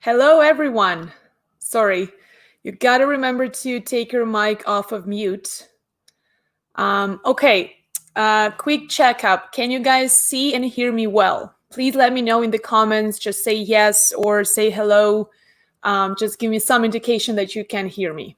Hello, everyone. Sorry, you gotta remember to take your mic off of mute. Okay, quick checkup. Can you guys see and hear me well? Please let me know in the comments. Just say yes or say hello. Just give me some indication that you can hear me.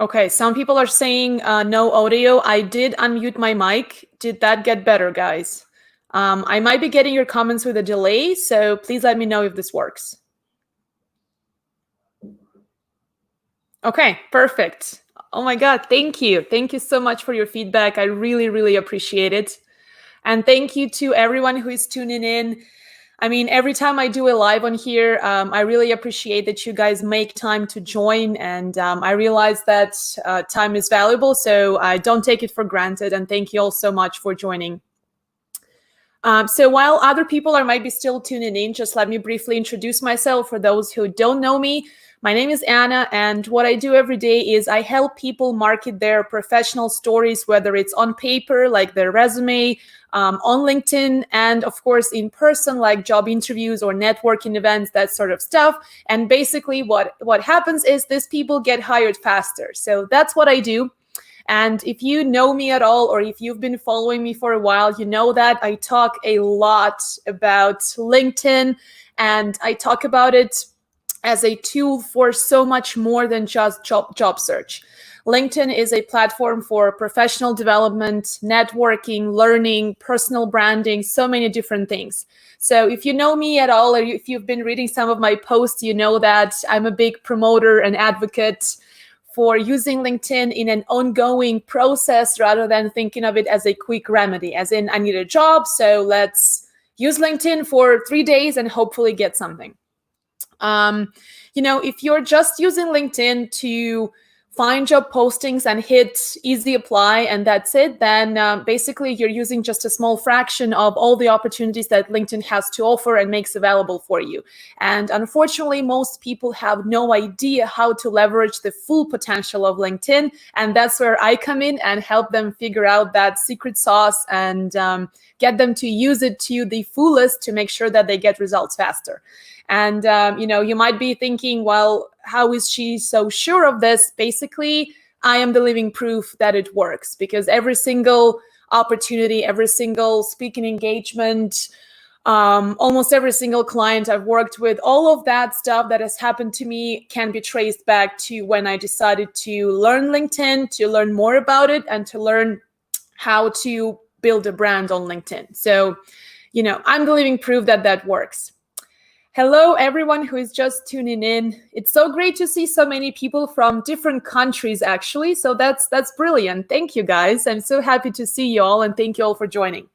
Okay, some people are saying no audio. I did unmute my mic. Did that get better, guys? I might be getting your comments with a delay, so please let me know if this works. Okay, perfect. Oh my God, thank you. Thank you so much for your feedback. I really, really appreciate it. And thank you to everyone who is tuning in. I mean, every time I do a live on here, I really appreciate that you guys make time to join. And I realize that time is valuable, so I don't take it for granted. And thank you all so much for joining. So while other people might be still tuning in, just let me briefly introduce myself for those who don't know me. My name is Anna, and what I do every day is I help people market their professional stories, whether it's on paper, like their resume, on LinkedIn, and of course in person, like job interviews or networking events, that sort of stuff. And basically what happens is these people get hired faster. So that's what I do. And if you know me at all, or if you've been following me for a while, you know that I talk a lot about LinkedIn, and I talk about it as a tool for so much more than just job search. LinkedIn is a platform for professional development, networking, learning, personal branding, so many different things. So if you know me at all, or if you've been reading some of my posts, you know that I'm a big promoter and advocate for using LinkedIn in an ongoing process rather than thinking of it as a quick remedy, as in I need a job, so let's use LinkedIn for 3 days and hopefully get something. If you're just using LinkedIn to find job postings and hit easy apply and that's it, then basically you're using just a small fraction of all the opportunities that LinkedIn has to offer and makes available for you. And unfortunately, most people have no idea how to leverage the full potential of LinkedIn. And that's where I come in and help them figure out that secret sauce and get them to use it to the fullest to make sure that they get results faster. And, you might be thinking, well, how is she so sure of this? Basically, I am the living proof that it works, because every single opportunity, every single speaking engagement, almost every single client I've worked with, all of that stuff that has happened to me can be traced back to when I decided to learn LinkedIn, to learn more about it, and to learn how to build a brand on LinkedIn. So, I'm the living proof that that works. Hello, everyone who is just tuning in. It's so great to see so many people from different countries, actually. So that's brilliant. Thank you, guys. I'm so happy to see you all, and thank you all for joining.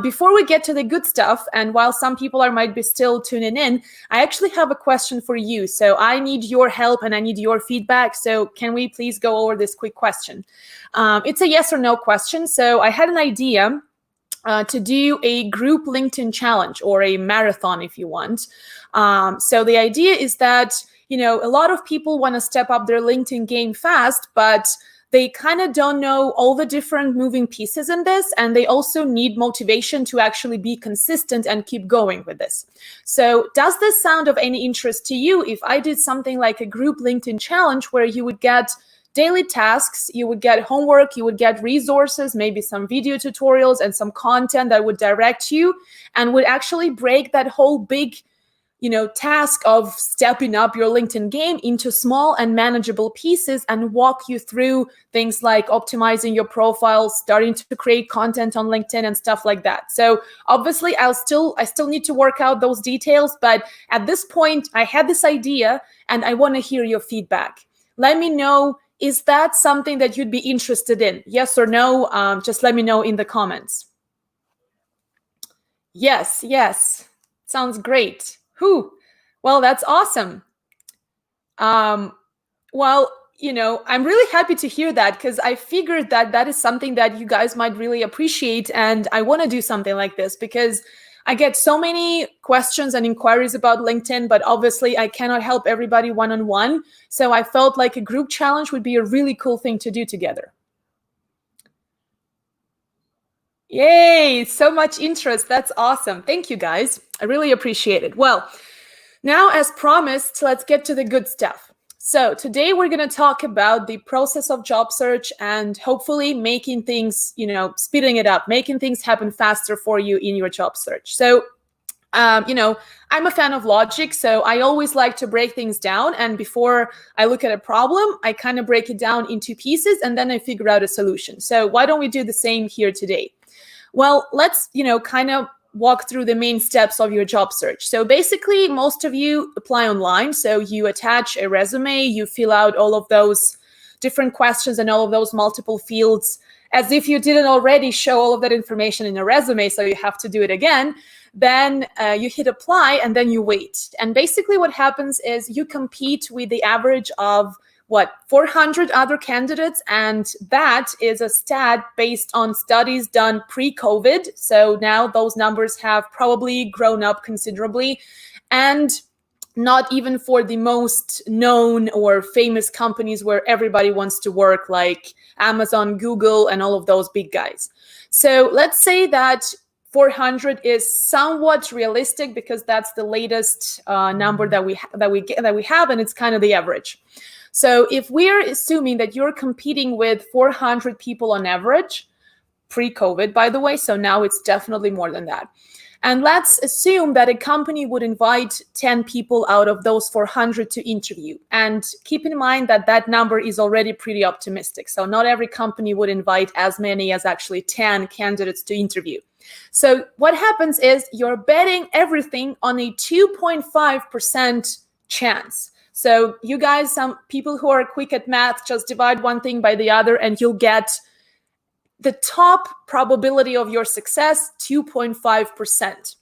Before we get to the good stuff, and while some people might be still tuning in, I actually have a question for you. So I need your help and I need your feedback. So can we please go over this quick question? It's a yes or no question. So I had an idea to do a group LinkedIn challenge, or a marathon if you want. So the idea is that, a lot of people want to step up their LinkedIn game fast, but they kind of don't know all the different moving pieces in this, and they also need motivation to actually be consistent and keep going with this. So does this sound of any interest to you if I did something like a group LinkedIn challenge where you would get daily tasks, you would get homework, you would get resources, maybe some video tutorials and some content that would direct you and would actually break that whole big, task of stepping up your LinkedIn game into small and manageable pieces, and walk you through things like optimizing your profile, starting to create content on LinkedIn and stuff like that. So obviously I still need to work out those details, but at this point I had this idea and I want to hear your feedback. Let me know, is that something that you'd be interested in? Yes or no? Just let me know in the comments. Yes. Sounds great. Well, that's awesome. Well, I'm really happy to hear that, because I figured that that is something that you guys might really appreciate. And I want to do something like this because I get so many questions and inquiries about LinkedIn, but obviously I cannot help everybody one-on-one. So I felt like a group challenge would be a really cool thing to do together. Yay, so much interest. That's awesome. Thank you, guys. I really appreciate it. Well, now, as promised, let's get to the good stuff. So today we're going to talk about the process of job search and hopefully making things, speeding it up, making things happen faster for you in your job search. So, I'm a fan of logic, so I always like to break things down. And before I look at a problem, I kind of break it down into pieces and then I figure out a solution. So why don't we do the same here today? Well, let's, kind of walk through the main steps of your job search. So basically, most of you apply online. So you attach a resume, you fill out all of those different questions and all of those multiple fields as if you didn't already show all of that information in a resume, so you have to do it again. Then you hit apply and then you wait. And basically what happens is you compete with the average of 400 other candidates, and that is a stat based on studies done pre-COVID. So now those numbers have probably grown up considerably, and not even for the most known or famous companies where everybody wants to work, like Amazon, Google, and all of those big guys. So let's say that 400 is somewhat realistic because that's the latest number that we have, and it's kind of the average. So if we're assuming that you're competing with 400 people on average, pre-COVID, by the way, so now it's definitely more than that. And let's assume that a company would invite 10 people out of those 400 to interview. And keep in mind that that number is already pretty optimistic. So not every company would invite as many as actually 10 candidates to interview. So what happens is you're betting everything on a 2.5% chance. So you guys, some people who are quick at math, just divide one thing by the other and you'll get the top probability of your success, 2.5%.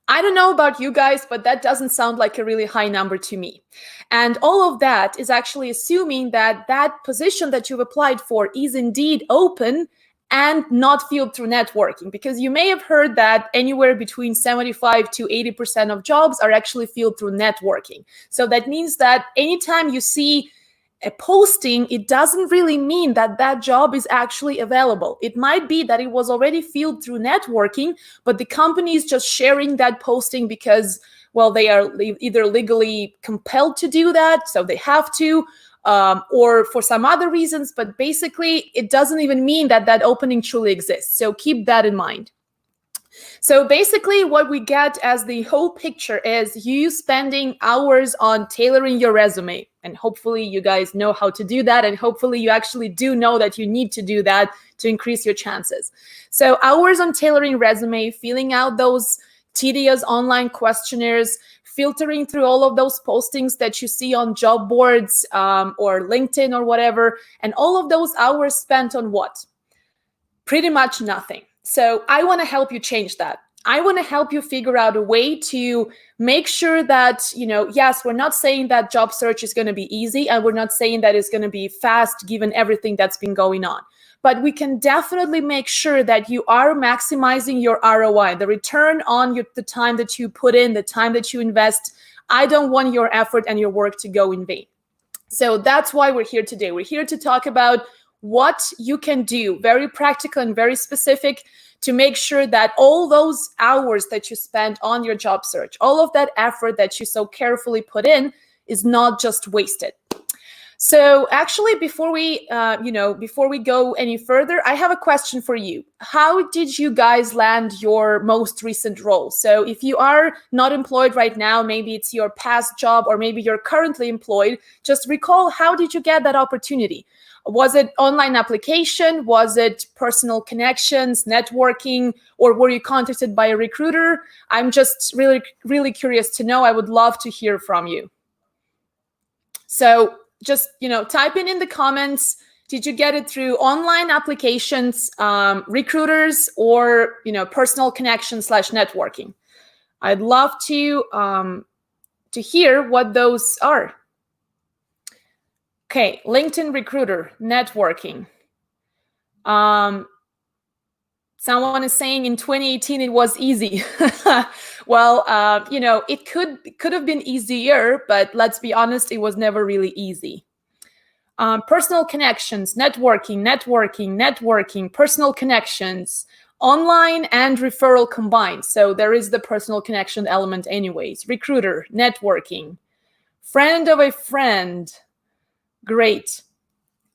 I don't know about you guys, but that doesn't sound like a really high number to me. And all of that is actually assuming that that position that you've applied for is indeed open and not filled through networking, because you may have heard that anywhere between 75 to 80% of jobs are actually filled through networking. So that means that anytime you see a posting, it doesn't really mean that that job is actually available. It might be that it was already filled through networking, but the company is just sharing that posting because, well, they are either legally compelled to do that, so they have to, or for some other reasons. But basically, it doesn't even mean that that opening truly exists. So keep that in mind. So basically what we get as the whole picture is you spending hours on tailoring your resume. And hopefully you guys know how to do that. And hopefully you actually do know that you need to do that to increase your chances. So hours on tailoring resume, filling out those tedious online questionnaires, filtering through all of those postings that you see on job boards or LinkedIn or whatever. And all of those hours spent on what? Pretty much nothing. So I want to help you change that. I want to help you figure out a way to make sure that, yes, we're not saying that job search is going to be easy, and we're not saying that it's going to be fast given everything that's been going on. But we can definitely make sure that you are maximizing your ROI, the return on the time that you put in, the time that you invest. I don't want your effort and your work to go in vain. So that's why we're here today. We're here to talk about what you can do, very practical and very specific, to make sure that all those hours that you spend on your job search, all of that effort that you so carefully put in, is not just wasted. So actually, before we go any further, I have a question for you. How did you guys land your most recent role? So if you are not employed right now, maybe it's your past job, or maybe you're currently employed, just recall, how did you get that opportunity? Was it online application? Was it personal connections, networking, or were you contacted by a recruiter? I'm just really, really curious to know. I would love to hear from you. So just, type in the comments, did you get it through online applications, recruiters, or, personal connections / networking? I'd love to hear what those are. Okay, LinkedIn recruiter, networking. Someone is saying in 2018 it was easy. Well, it could have been easier, but let's be honest, it was never really easy. Personal connections, networking, personal connections, online and referral combined. So there is the personal connection element anyways. Recruiter, networking, friend of a friend. Great.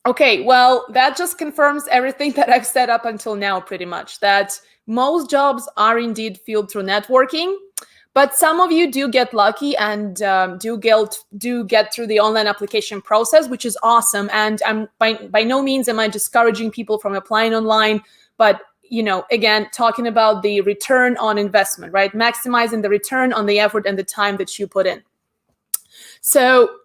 Okay, well, that just confirms everything that I've said up until now, pretty much, that most jobs are indeed filled through networking, but some of you do get lucky and do get through the online application process, which is awesome. And I'm by no means am I discouraging people from applying online, but again, talking about the return on investment, right? Maximizing the return on the effort and the time that you put in. So,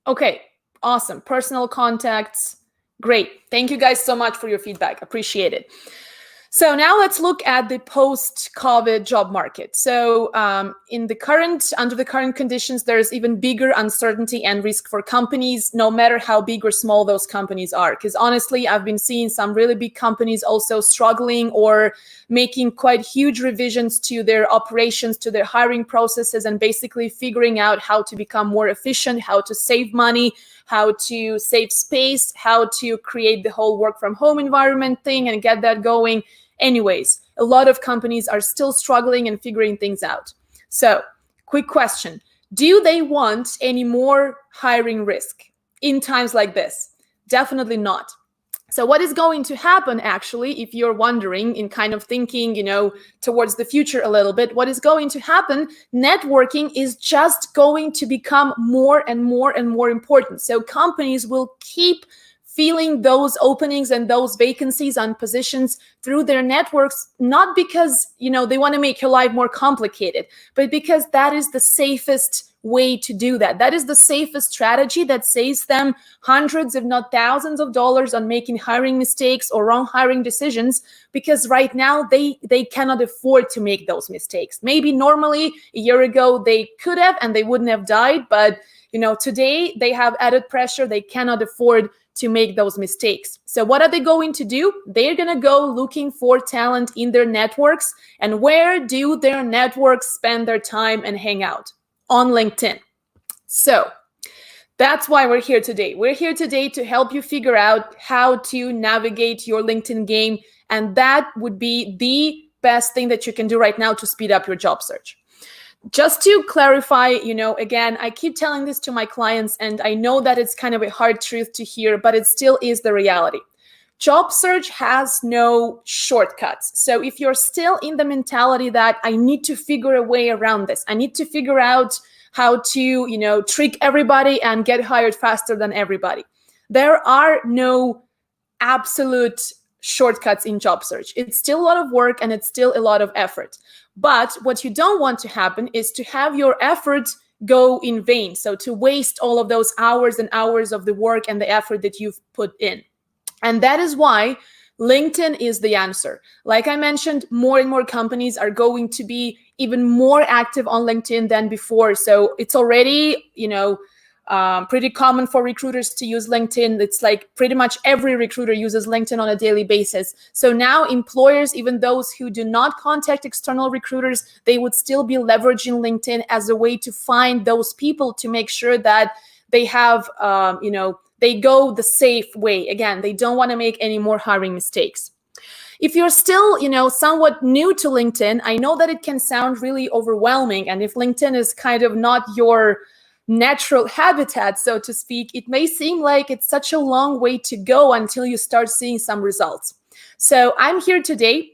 okay. Awesome. Personal contacts. Great. Thank you guys so much for your feedback. Appreciate it. So now let's look at the post-COVID job market. So under the current conditions, there's even bigger uncertainty and risk for companies, no matter how big or small those companies are. Because honestly, I've been seeing some really big companies also struggling or making quite huge revisions to their operations, to their hiring processes, and basically figuring out how to become more efficient, how to save money, how to save space, how to create the whole work from home environment thing and get that going. Anyways, a lot of companies are still struggling and figuring things out. So, quick question. Do they want any more hiring risk in times like this? Definitely not. So what is going to happen, actually, if you're wondering in kind of thinking, towards the future a little bit, what is going to happen? Networking is just going to become more and more and more important. So companies will keep filling those openings and those vacancies on positions through their networks, not because, they want to make your life more complicated, but because that is the safest way to do that. That is the safest strategy that saves them hundreds, if not thousands of dollars on making hiring mistakes or wrong hiring decisions, because right now they cannot afford to make those mistakes. Maybe normally a year ago they could have and they wouldn't have died, but today they have added pressure. They cannot afford to make those mistakes. So what are they going to do? They're going to go looking for talent in their networks. And where do their networks spend their time and hang out? On LinkedIn. So that's why we're here today. We're here today to help you figure out how to navigate your LinkedIn game. And that would be the best thing that you can do right now to speed up your job search. Just to clarify, again, I keep telling this to my clients, and I know that it's kind of a hard truth to hear, but it still is the reality. Job search has no shortcuts. So if you're still in the mentality that I need to figure a way around this, I need to figure out how to, trick everybody and get hired faster than everybody, there are no absolute shortcuts in job search. It's still a lot of work and it's still a lot of effort. But what you don't want to happen is to have your effort go in vain. So to waste all of those hours and hours of the work and the effort that you've put in. And that is why LinkedIn is the answer. Like I mentioned, more and more companies are going to be even more active on LinkedIn than before. So it's already, pretty common for recruiters to use LinkedIn. It's like pretty much every recruiter uses LinkedIn on a daily basis. So now employers, even those who do not contact external recruiters, they would still be leveraging LinkedIn as a way to find those people to make sure that they have, they go the safe way. Again, they don't want to make any more hiring mistakes. If you're still, somewhat new to LinkedIn, I know that it can sound really overwhelming. And if LinkedIn is kind of not your natural habitat, so to speak, it may seem like it's such a long way to go until you start seeing some results. So I'm here today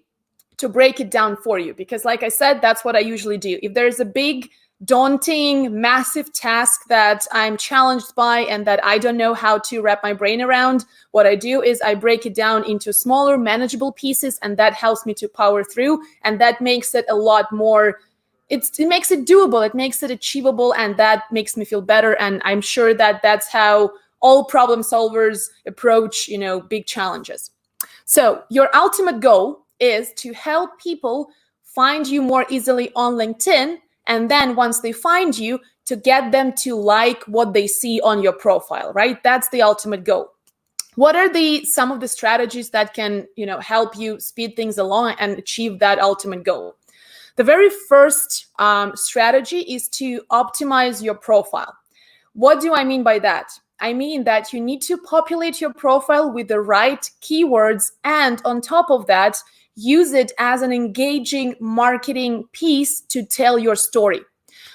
to break it down for you because, like I said, that's what I usually do. If there's a big, daunting, massive task that I'm challenged by and that I don't know how to wrap my brain around, what I do is I break it down into smaller, manageable pieces, and that helps me to power through, and that makes it a lot more it makes it doable, it makes it achievable, and that makes me feel better. And I'm sure that that's how all problem solvers approach, big challenges. So your ultimate goal is to help people find you more easily on LinkedIn. And then once they find you, to get them to like what they see on your profile, right? That's the ultimate goal. What are some of the strategies that can, help you speed things along and achieve that ultimate goal? The very first strategy is to optimize your profile. What do I mean by that? I mean that you need to populate your profile with the right keywords, and on top of that, use it as an engaging marketing piece to tell your story.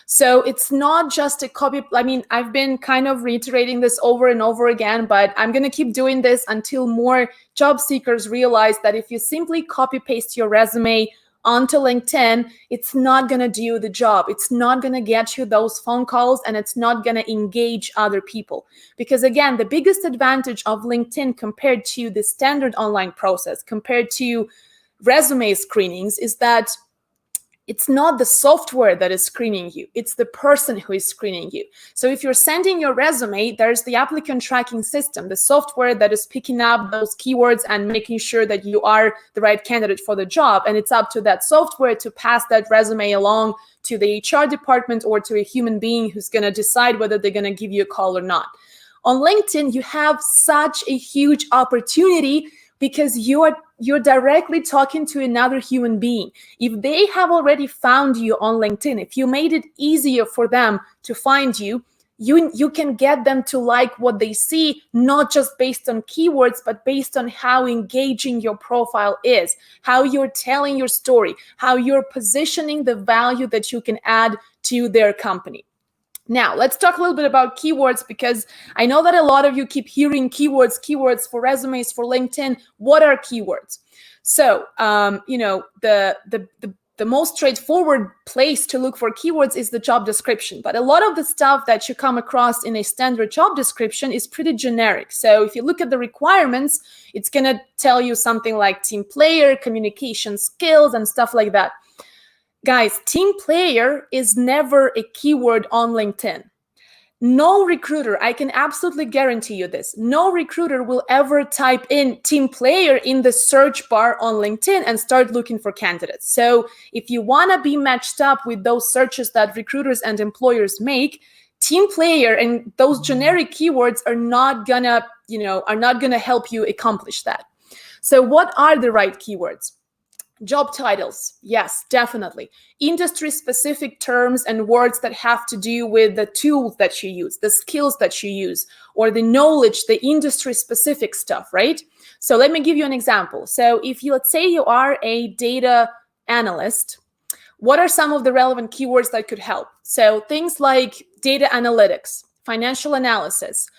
So it's not just a copy. I mean, I've been kind of reiterating this over and over again, but I'm going to keep doing this until more job seekers realize that if you simply copy paste your resume onto LinkedIn, it's not going to do the job. It's not going to get you those phone calls, and it's not going to engage other people. Because again, the biggest advantage of LinkedIn compared to the standard online process, compared to resume screenings, is that it's not the software that is screening you. It's the person who is screening you. So if you're sending your resume, there's the applicant tracking system, the software that is picking up those keywords and making sure that you are the right candidate for the job. And it's up to that software to pass that resume along to the HR department or to a human being who's going to decide whether they're going to give you a call or not. On LinkedIn, you have such a huge opportunity because you're directly talking to another human being. If they have already found you on LinkedIn, if you made it easier for them to find you, you can get them to like what they see, not just based on keywords, but based on how engaging your profile is, how you're telling your story, how you're positioning the value that you can add to their company. Now, let's talk a little bit about keywords, because I know that a lot of you keep hearing keywords for resumes, for LinkedIn. What are keywords? So, the most straightforward place to look for keywords is the job description. But a lot of the stuff that you come across in a standard job description is pretty generic. So if you look at the requirements, it's going to tell you something like team player, communication skills, and stuff like that. Guys, team player is never a keyword on LinkedIn. No recruiter, I can absolutely guarantee you this, no recruiter will ever type in team player in the search bar on LinkedIn and start looking for candidates. So if you want to be matched up with those searches that recruiters and employers make, team player and those generic keywords are not gonna help you accomplish that. So what are the right keywords? Job titles, yes, definitely. Industry-specific terms and words that have to do with the tools that you use, the skills that you use, or the knowledge, the industry-specific stuff, right? So let me give you an example. So let's say you are a data analyst, what are some of the relevant keywords that could help? So things like data analytics, financial analysis,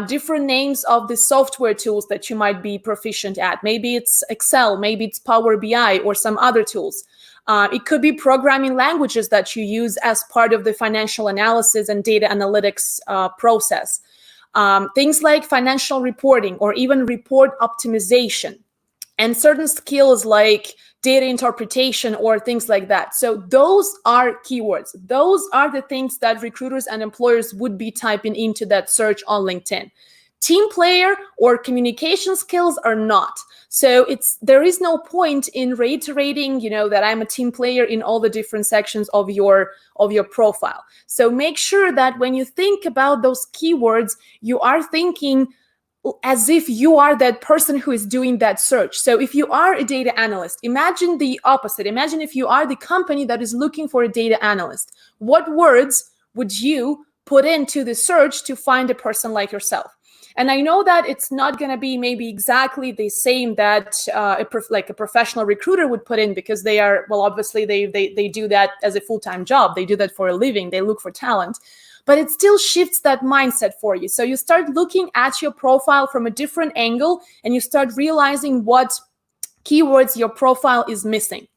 different names of the software tools that you might be proficient at. Maybe it's Excel, maybe it's Power BI or some other tools. It could be programming languages that you use as part of the financial analysis and data analytics process. Things like financial reporting or even report optimization, and certain skills like data interpretation or things like that. So those are keywords. Those are the things that recruiters and employers would be typing into that search on LinkedIn. Team player or communication skills are not. So there is no point in reiterating, that I'm a team player in all the different sections of your profile. So make sure that when you think about those keywords, you are thinking as if you are that person who is doing that search. So if you are a data analyst, imagine the opposite. Imagine if you are the company that is looking for a data analyst. What words would you put into the search to find a person like yourself? And I know that it's not going to be maybe exactly the same that a professional recruiter would put in, because they are, well, obviously they do that as a full-time job. They do that for a living. They look for talent. But it still shifts that mindset for you. So you start looking at your profile from a different angle, and you start realizing what keywords your profile is missing.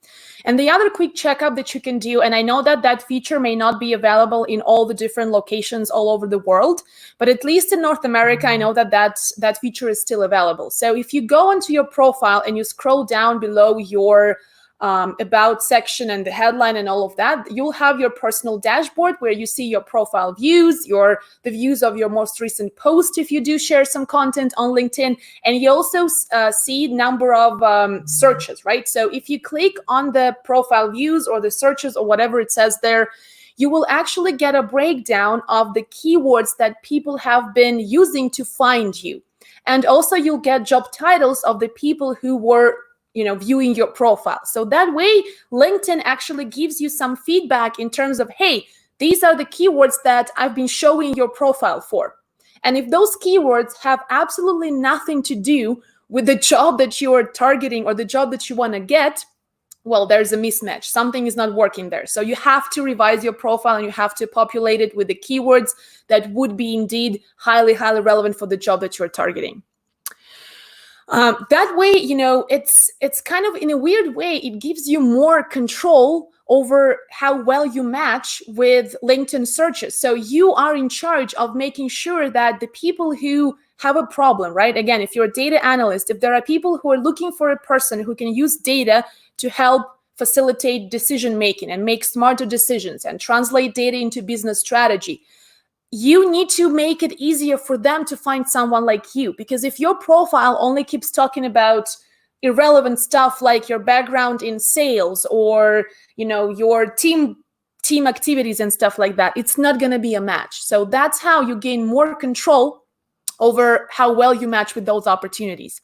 And the other quick checkup that you can do, and I know that feature may not be available in all the different locations all over the world, but at least in North America, I know that feature is still available. So if you go onto your profile and you scroll down below your about section and the headline and all of that, you'll have your personal dashboard where you see your profile views, the views of your most recent post if you do share some content on LinkedIn, and you also see number of searches, right? So if you click on the profile views or the searches or whatever it says there, you will actually get a breakdown of the keywords that people have been using to find you. And also you'll get job titles of the people who were viewing your profile. So that way LinkedIn actually gives you some feedback in terms of, hey, these are the keywords that I've been showing your profile for. And if those keywords have absolutely nothing to do with the job that you are targeting or the job that you want to get, well, there's a mismatch. Something is not working there. So you have to revise your profile and you have to populate it with the keywords that would be indeed highly, highly relevant for the job that you're targeting. That way, it's kind of, in a weird way, it gives you more control over how well you match with LinkedIn searches. So you are in charge of making sure that the people who have a problem, right? Again, if you're a data analyst, if there are people who are looking for a person who can use data to help facilitate decision-making and make smarter decisions and translate data into business strategy, you need to make it easier for them to find someone like you. Because if your profile only keeps talking about irrelevant stuff like your background in sales or your team activities and stuff like that, it's not going to be a match. So that's how you gain more control over how well you match with those opportunities.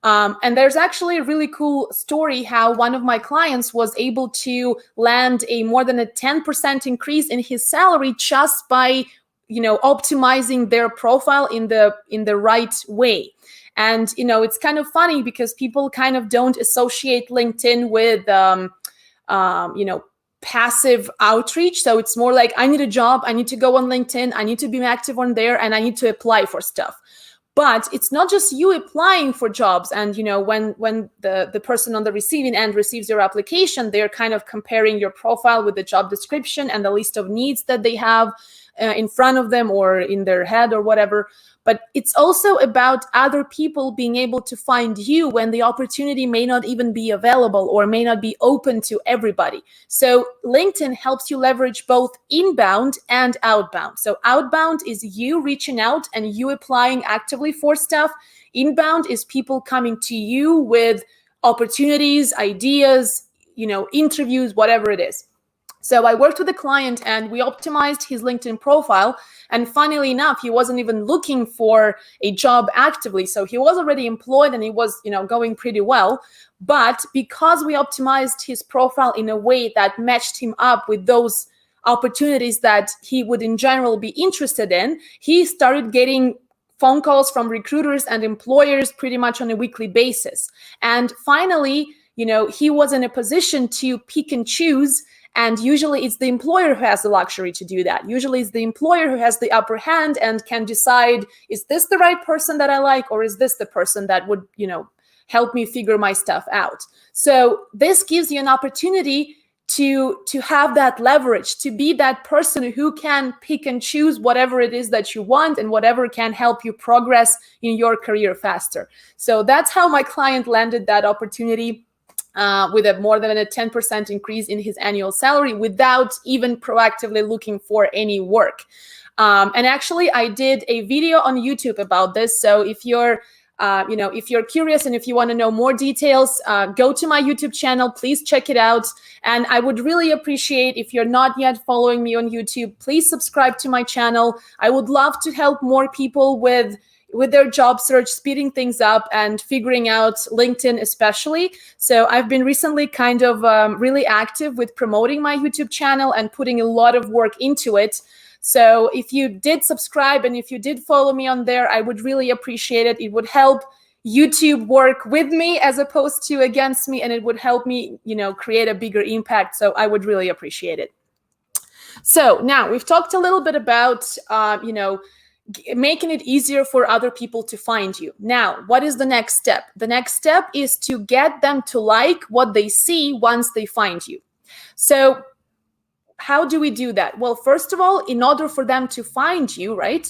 And there's actually a really cool story how one of my clients was able to land a more than a 10% increase in his salary just by optimizing their profile in the right way. And it's kind of funny because people kind of don't associate LinkedIn with passive outreach. So it's more like, I need a job, I need to go on LinkedIn, I need to be active on there, and I need to apply for stuff. But it's not just you applying for jobs. And when the person on the receiving end receives your application, they're kind of comparing your profile with the job description and the list of needs that they have in front of them or in their head or whatever. But it's also about other people being able to find you when the opportunity may not even be available or may not be open to everybody. So LinkedIn helps you leverage both inbound and outbound. So outbound is you reaching out and you applying actively for stuff. Inbound is people coming to you with opportunities, ideas, interviews, whatever it is. So I worked with a client and we optimized his LinkedIn profile. And funnily enough, he wasn't even looking for a job actively. So he was already employed and he was, going pretty well. But because we optimized his profile in a way that matched him up with those opportunities that he would in general be interested in, he started getting phone calls from recruiters and employers pretty much on a weekly basis. And finally, he was in a position to pick and choose. And usually it's the employer who has the luxury to do that. Usually it's the employer who has the upper hand and can decide, is this the right person that I like, or is this the person that would, help me figure my stuff out? So this gives you an opportunity to have that leverage, to be that person who can pick and choose whatever it is that you want and whatever can help you progress in your career faster. So that's how my client landed that opportunity. With a more than a 10% increase in his annual salary without even proactively looking for any work. And actually, I did a video on YouTube about this. So if you're curious and if you want to know more details, go to my YouTube channel. Please check it out. And I would really appreciate if you're not yet following me on YouTube, please subscribe to my channel. I would love to help more people with their job search, speeding things up and figuring out LinkedIn especially. So I've been recently kind of really active with promoting my YouTube channel and putting a lot of work into it. So if you did subscribe and if you did follow me on there, I would really appreciate it. It would help YouTube work with me as opposed to against me, and it would help me, create a bigger impact. So I would really appreciate it. So now we've talked a little bit about, making it easier for other people to find you. Now, what is the next step? The next step is to get them to like what they see once they find you. So how do we do that? Well, first of all, in order for them to find you, right,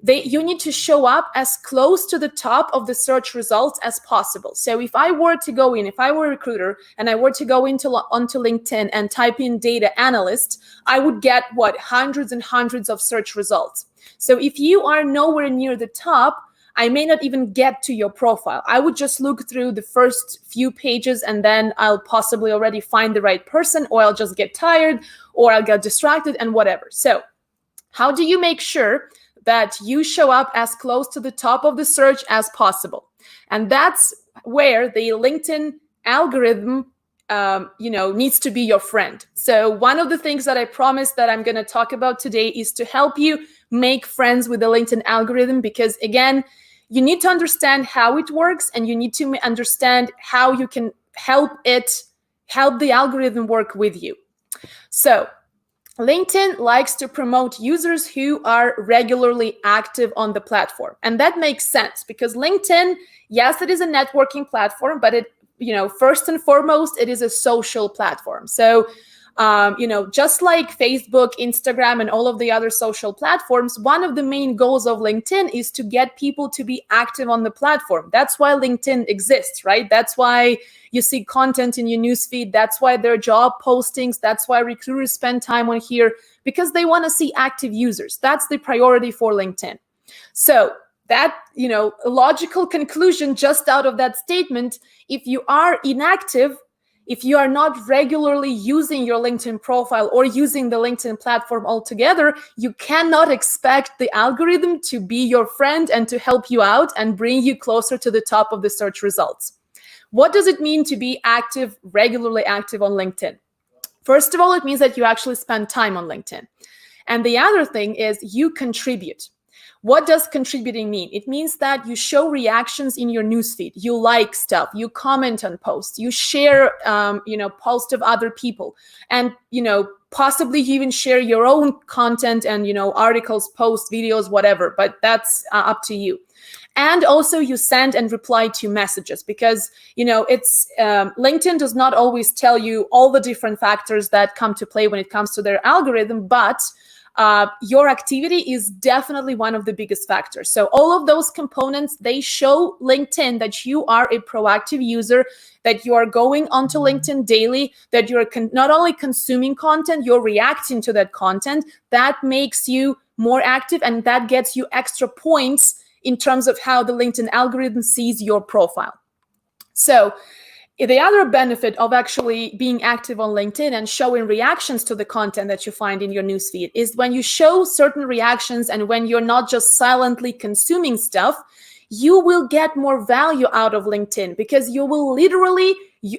you need to show up as close to the top of the search results as possible. So if I were a recruiter and I were to go onto LinkedIn and type in data analyst, I would get hundreds and hundreds of search results. So if you are nowhere near the top, I may not even get to your profile. I would just look through the first few pages and then I'll possibly already find the right person, or I'll just get tired or I'll get distracted and whatever. So how do you make sure that you show up as close to the top of the search as possible. And that's where the LinkedIn algorithm needs to be your friend. So one of the things that I promised that I'm going to talk about today is to help you make friends with the LinkedIn algorithm, because again, you need to understand how it works, and you need to understand how you can help the algorithm work with you. So LinkedIn likes to promote users who are regularly active on the platform. And that makes sense because LinkedIn, yes, it is a networking platform, but first and foremost, it is a social platform. So, just like Facebook, Instagram, and all of the other social platforms, one of the main goals of LinkedIn is to get people to be active on the platform. That's why LinkedIn exists, right? That's why you see content in your newsfeed. That's why there are job postings. That's why recruiters spend time on here, because they want to see active users. That's the priority for LinkedIn. So that, a logical conclusion just out of that statement, if you are inactive, if you are not regularly using your LinkedIn profile or using the LinkedIn platform altogether, you cannot expect the algorithm to be your friend and to help you out and bring you closer to the top of the search results. What does it mean to be active, regularly active on LinkedIn? First of all, it means that you actually spend time on LinkedIn. And the other thing is you contribute. What does contributing mean? It means that you show reactions in your newsfeed. You like stuff, you comment on posts, you share, posts of other people, and, possibly you even share your own content and, articles, posts, videos, whatever, but that's up to you. And also you send and reply to messages, because, it's LinkedIn does not always tell you all the different factors that come to play when it comes to their algorithm, but your activity is definitely one of the biggest factors. So all of those components, they show LinkedIn that you are a proactive user, that you are going onto LinkedIn daily, that you're not only consuming content, you're reacting to that content. That makes you more active, and that gets you extra points in terms of how the LinkedIn algorithm sees your profile. So the other benefit of actually being active on LinkedIn and showing reactions to the content that you find in your newsfeed is when you show certain reactions and when you're not just silently consuming stuff, you will get more value out of LinkedIn, because you will literally,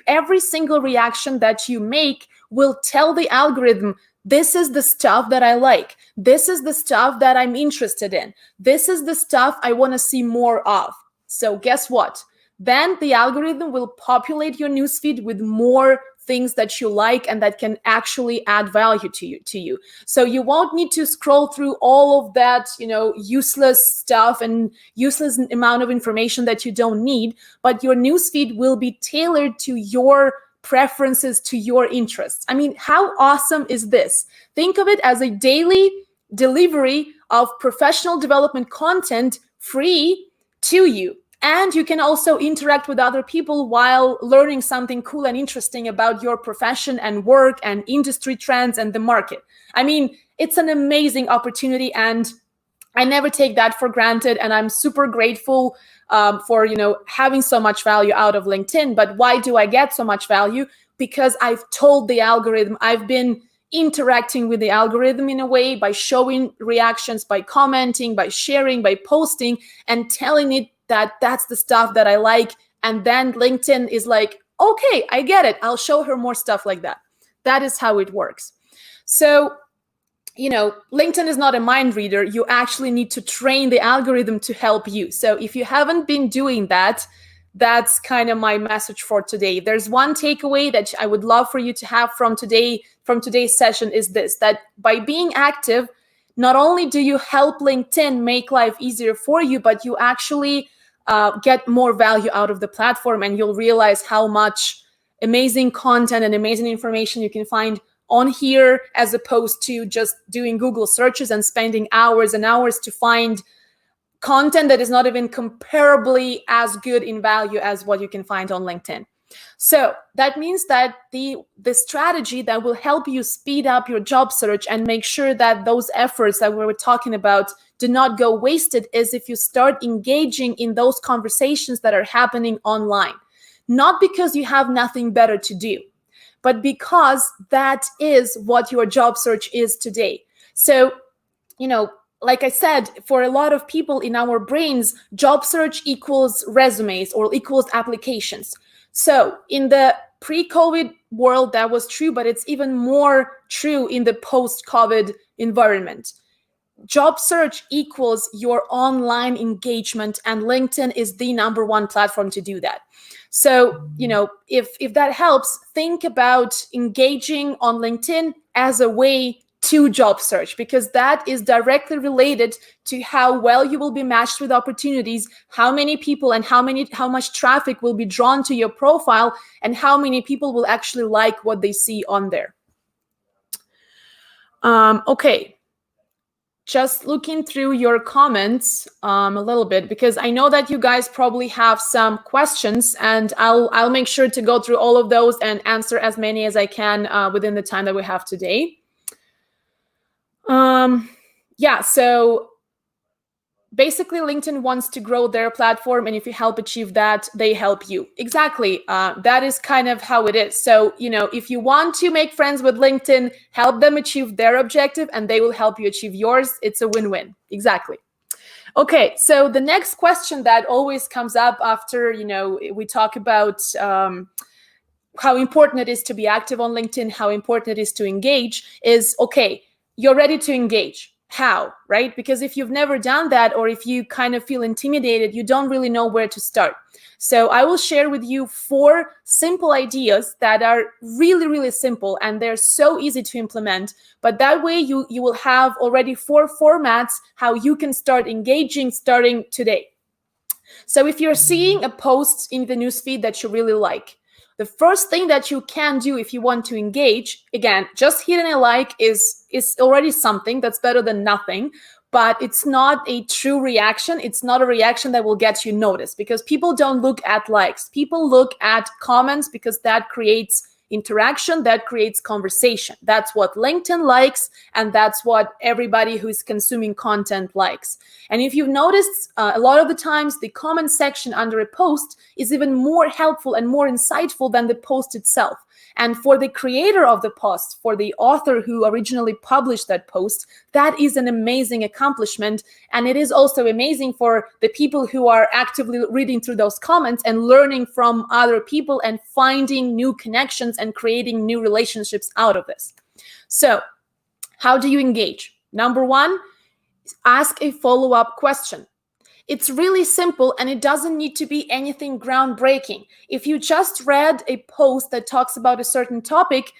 every single reaction that you make will tell the algorithm, this is the stuff that I like. This is the stuff that I'm interested in. This is the stuff I want to see more of. So guess what? Then the algorithm will populate your newsfeed with more things that you like and that can actually add value to you. So you won't need to scroll through all of that, useless stuff and useless amount of information that you don't need, but your newsfeed will be tailored to your preferences, to your interests. I mean, how awesome is this? Think of it as a daily delivery of professional development content free to you. And you can also interact with other people while learning something cool and interesting about your profession and work and industry trends and the market. I mean, it's an amazing opportunity, and I never take that for granted. And I'm super grateful for, having so much value out of LinkedIn. But why do I get so much value? Because I've told the algorithm, I've been interacting with the algorithm in a way by showing reactions, by commenting, by sharing, by posting, and telling it that that's the stuff that I like. And then LinkedIn is like, okay, I get it. I'll show her more stuff like that. That is how it works. So, LinkedIn is not a mind reader. You actually need to train the algorithm to help you. So if you haven't been doing that, that's kind of my message for today. There's one takeaway that I would love for you to have from today's session is this, that by being active, not only do you help LinkedIn make life easier for you, but you actually get more value out of the platform, and you'll realize how much amazing content and amazing information you can find on here, as opposed to just doing Google searches and spending hours and hours to find content that is not even comparably as good in value as what you can find on LinkedIn. So that means that the strategy that will help you speed up your job search and make sure that those efforts that we were talking about do not go wasted is if you start engaging in those conversations that are happening online. Not because you have nothing better to do, but because that is what your job search is today. So, like I said, for a lot of people in our brains, job search equals resumes or equals applications. So in the pre-COVID world, that was true, but it's even more true in the post-COVID environment. Job search equals your online engagement, and LinkedIn is the #1 platform to do that. So, if that helps, think about engaging on LinkedIn as a way to job search, because that is directly related to how well you will be matched with opportunities, how many people and how much traffic will be drawn to your profile, and how many people will actually like what they see on there. Okay. Just looking through your comments a little bit, because I know that you guys probably have some questions, and I'll make sure to go through all of those and answer as many as I can within the time that we have today. Yeah, so basically LinkedIn wants to grow their platform, and if you help achieve that, they help you. Exactly. That is kind of how it is. So, if you want to make friends with LinkedIn, help them achieve their objective and they will help you achieve yours. It's a win-win. Exactly. Okay, so the next question that always comes up after, we talk about how important it is to be active on LinkedIn, how important it is to engage, is, okay, you're ready to engage. How, right? Because if you've never done that, or if you kind of feel intimidated, you don't really know where to start. So I will share with you 4 simple ideas that are really, really simple, and they're so easy to implement. But that way you will have already 4 formats how you can start engaging starting today. So if you're seeing a post in the newsfeed that you really like, the first thing that you can do if you want to engage, again, just hitting a like is already something that's better than nothing, but it's not a true reaction. It's not a reaction that will get you noticed, because people don't look at likes. People look at comments, because that creates interaction, that creates conversation. That's what LinkedIn likes, and that's what everybody who's consuming content likes. And if you've noticed, a lot of the times the comment section under a post is even more helpful and more insightful than the post itself. And for the creator of the post, for the author who originally published that post, that is an amazing accomplishment. And it is also amazing for the people who are actively reading through those comments and learning from other people and finding new connections and creating new relationships out of this. So how do you engage? Number 1, ask a follow-up question. It's really simple, and it doesn't need to be anything groundbreaking. If you just read a post that talks about a certain topic,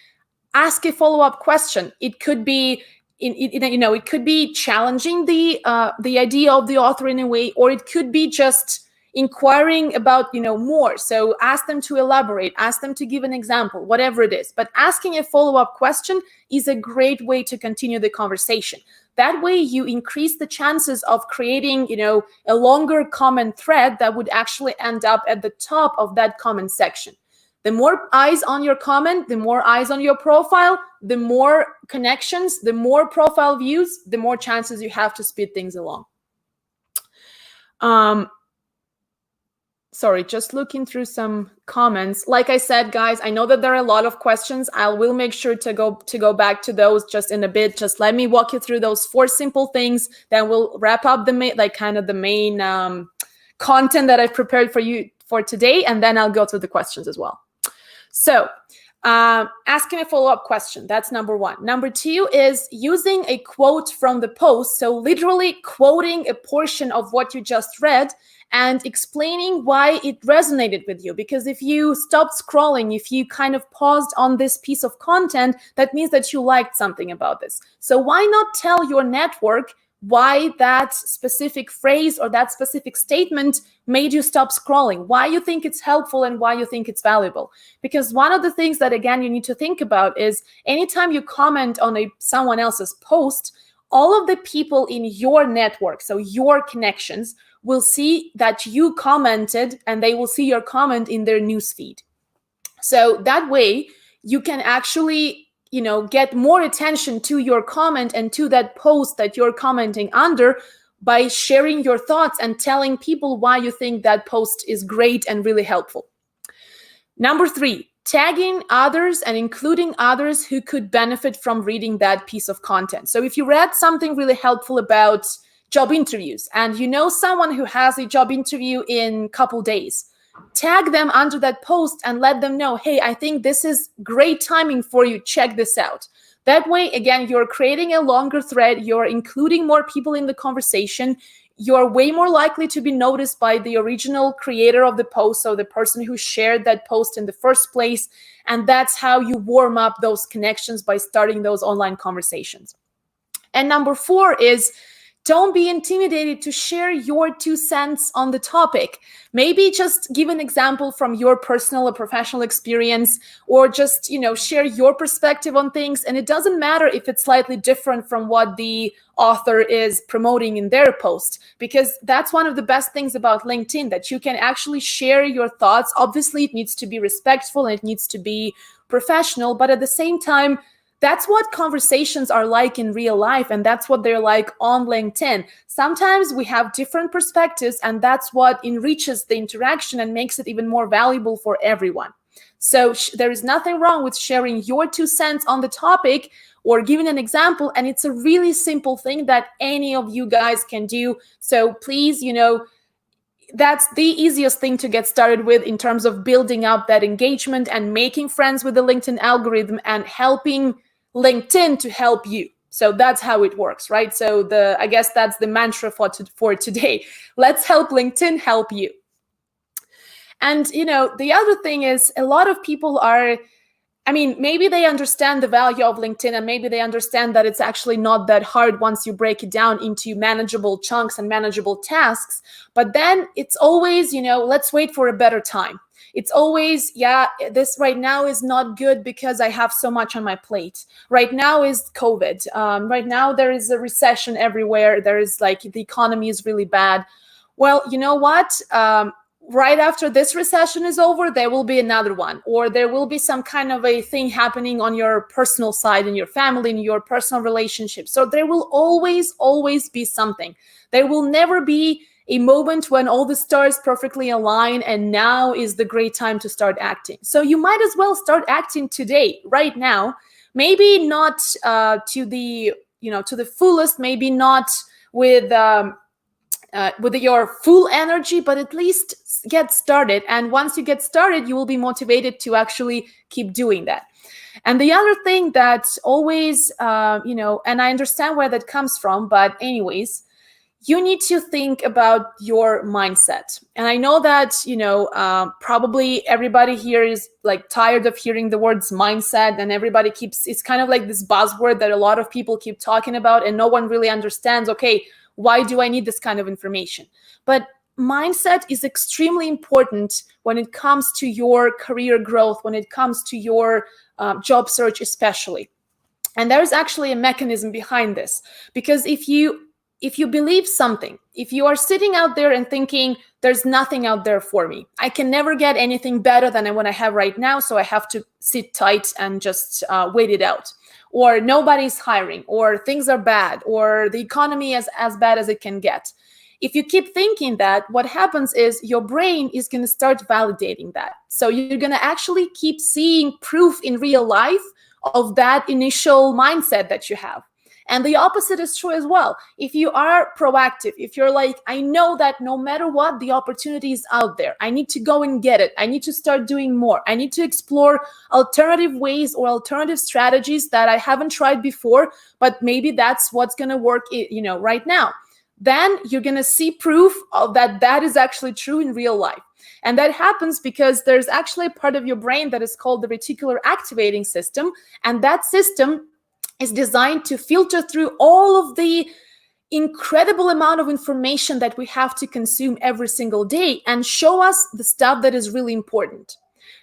ask a follow-up question. It could be, it could be challenging the idea of the author in a way, or it could be just inquiring about, more. So ask them to elaborate, ask them to give an example, whatever it is. But asking a follow-up question is a great way to continue the conversation. That way you increase the chances of creating, a longer comment thread that would actually end up at the top of that comment section. The more eyes on your comment, the more eyes on your profile, the more connections, the more profile views, the more chances you have to speed things along. Sorry, just looking through some comments. Like I said, guys, I know that there are a lot of questions. I will make sure to go back to those just in a bit. Just let me walk you through those 4 simple things. Then we'll wrap up the main content that I've prepared for you for today, and then I'll go through the questions as well. So asking a follow-up question, that's number 1. Number 2 is using a quote from the post. So literally quoting a portion of what you just read and explaining why it resonated with you. Because if you stopped scrolling, if you kind of paused on this piece of content, that means that you liked something about this. So why not tell your network why that specific phrase or that specific statement made you stop scrolling, why you think it's helpful and why you think it's valuable. Because one of the things that, again, you need to think about is anytime you comment on someone else's post, all of the people in your network, so your connections, will see that you commented, and they will see your comment in their newsfeed. So that way you can actually get more attention to your comment and to that post that you're commenting under by sharing your thoughts and telling people why you think that post is great and really helpful. Number 3, tagging others and including others who could benefit from reading that piece of content. So if you read something really helpful about job interviews and you know someone who has a job interview in a couple days, tag them under that post and let them know, hey, I think this is great timing for you. Check this out. That way, again, you're creating a longer thread. You're including more people in the conversation. You're way more likely to be noticed by the original creator of the post, so the person who shared that post in the first place. And that's how you warm up those connections, by starting those online conversations. And number 4 is, don't be intimidated to share your 2 cents on the topic. Maybe just give an example from your personal or professional experience, or just, share your perspective on things. And it doesn't matter if it's slightly different from what the author is promoting in their post, because that's one of the best things about LinkedIn, that you can actually share your thoughts. Obviously, it needs to be respectful and it needs to be professional, but at the same time, that's what conversations are like in real life, and that's what they're like on LinkedIn. Sometimes we have different perspectives, and that's what enriches the interaction and makes it even more valuable for everyone. So there is nothing wrong with sharing your 2 cents on the topic or giving an example, and it's a really simple thing that any of you guys can do. So please, that's the easiest thing to get started with in terms of building up that engagement and making friends with the LinkedIn algorithm and helping LinkedIn to help you. So that's how it works, right? So I guess that's the mantra for today. Let's help LinkedIn help you. And, the other thing is, a lot of people maybe they understand the value of LinkedIn, and maybe they understand that it's actually not that hard once you break it down into manageable chunks and manageable tasks. But then it's always, let's wait for a better time. It's always, this right now is not good because I have so much on my plate. Right now is COVID. Right now there is a recession everywhere. There is the economy is really bad. Well, you know what? Right after this recession is over, there will be another one, or there will be some kind of a thing happening on your personal side, in your family, in your personal relationships. So there will always, always be something. There will never be a moment when all the stars perfectly align and now is the great time to start acting. So you might as well start acting today, right now. Maybe not to the fullest, maybe not with your full energy, but at least get started. And once you get started, you will be motivated to actually keep doing that. And the other thing that always, and I understand where that comes from, but anyways, you need to think about your mindset. And I know that, probably everybody here is tired of hearing the words mindset, and everybody it's kind of like this buzzword that a lot of people keep talking about, and no one really understands, okay, why do I need this kind of information? But mindset is extremely important when it comes to your career growth, when it comes to your job search especially. And there's actually a mechanism behind this, because if you believe something, if you are sitting out there and thinking, there's nothing out there for me, I can never get anything better than what I have right now, so I have to sit tight and just wait it out, or nobody's hiring, or things are bad, or the economy is as bad as it can get. If you keep thinking that, what happens is your brain is going to start validating that. So you're going to actually keep seeing proof in real life of that initial mindset that you have. And the opposite is true as well. If you are proactive, if you're I know that no matter what, the opportunity is out there, I need to go and get it. I need to start doing more. I need to explore alternative ways or alternative strategies that I haven't tried before, but maybe that's what's going to work, right now. Then you're going to see proof of that is actually true in real life. And that happens because there's actually a part of your brain that is called the reticular activating system. And that system is designed to filter through all of the incredible amount of information that we have to consume every single day and show us the stuff that is really important.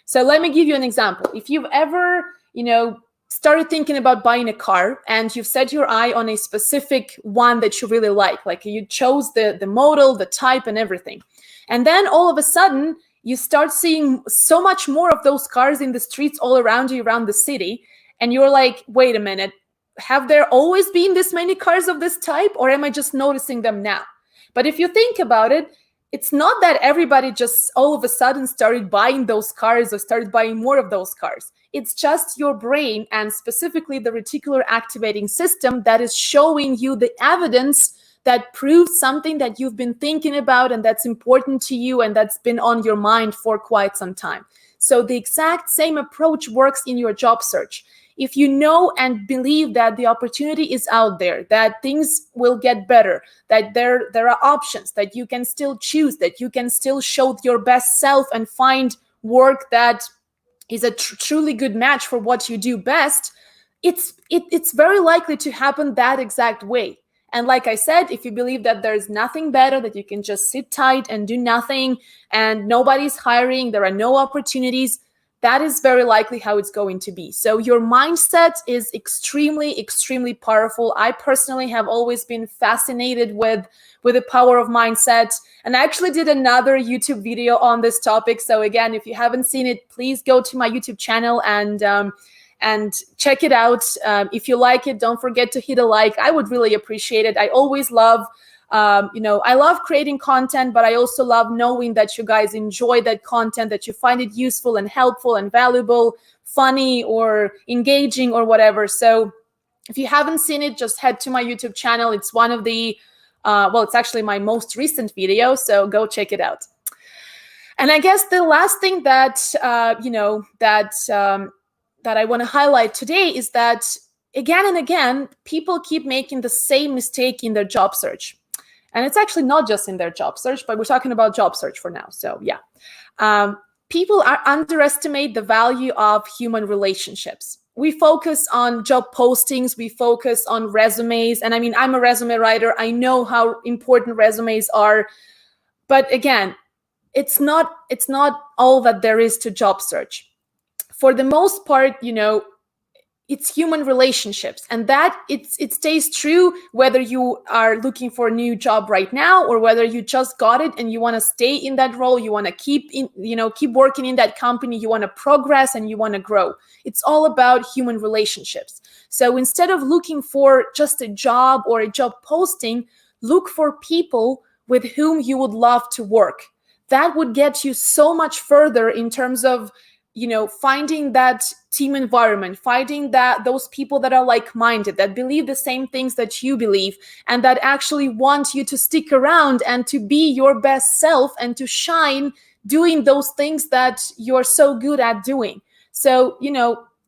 So let me give you an example. If you've ever, started thinking about buying a car and you've set your eye on a specific one that you really like you chose the model, the type, and everything. And then all of a sudden, you start seeing so much more of those cars in the streets all around you, around the city. And you're like, wait a minute, have there always been this many cars of this type, or am I just noticing them now? But if you think about it, it's not that everybody just all of a sudden started buying those cars or started buying more of those cars. It's just your brain, and specifically the reticular activating system, that is showing you the evidence that proves something that you've been thinking about and that's important to you and that's been on your mind for quite some time. So the exact same approach works in your job search. If you know and believe that the opportunity is out there, that things will get better, that there are options, that you can still choose, that you can still show your best self and find work that is a truly good match for what you do best, it's very likely to happen that exact way. And like I said, if you believe that there's nothing better, that you can just sit tight and do nothing and nobody's hiring, there are no opportunities, that is very likely how it's going to be. So your mindset is extremely, extremely powerful. I personally have always been fascinated with the power of mindset. And I actually did another YouTube video on this topic. So again, if you haven't seen it, please go to my YouTube channel and check it out. If you like it, don't forget to hit a like. I would really appreciate it. I always love I love creating content, but I also love knowing that you guys enjoy that content, that you find it useful and helpful and valuable, funny or engaging or whatever. So if you haven't seen it, just head to my YouTube channel. It's one of the, it's actually my most recent video, so go check it out. And I guess the last thing that, that I want to highlight today is that again and again, people keep making the same mistake in their job search. And it's actually not just in their job search, but we're talking about job search for now. So yeah, people underestimate the value of human relationships. We focus on job postings, we focus on resumes. And I mean, I'm a resume writer. I know how important resumes are. But again, it's not all that there is to job search. For the most part, it's human relationships, and that it stays true whether you are looking for a new job right now or whether you just got it and you want to stay in that role, you want to keep working in that company, you want to progress and you want to grow. It's all about human relationships. So instead of looking for just a job or a job posting, look for people with whom you would love to work. That would get you so much further in terms of finding that team environment, finding those people that are like-minded, that believe the same things that you believe, and that actually want you to stick around and to be your best self and to shine doing those things that you're so good at doing. So,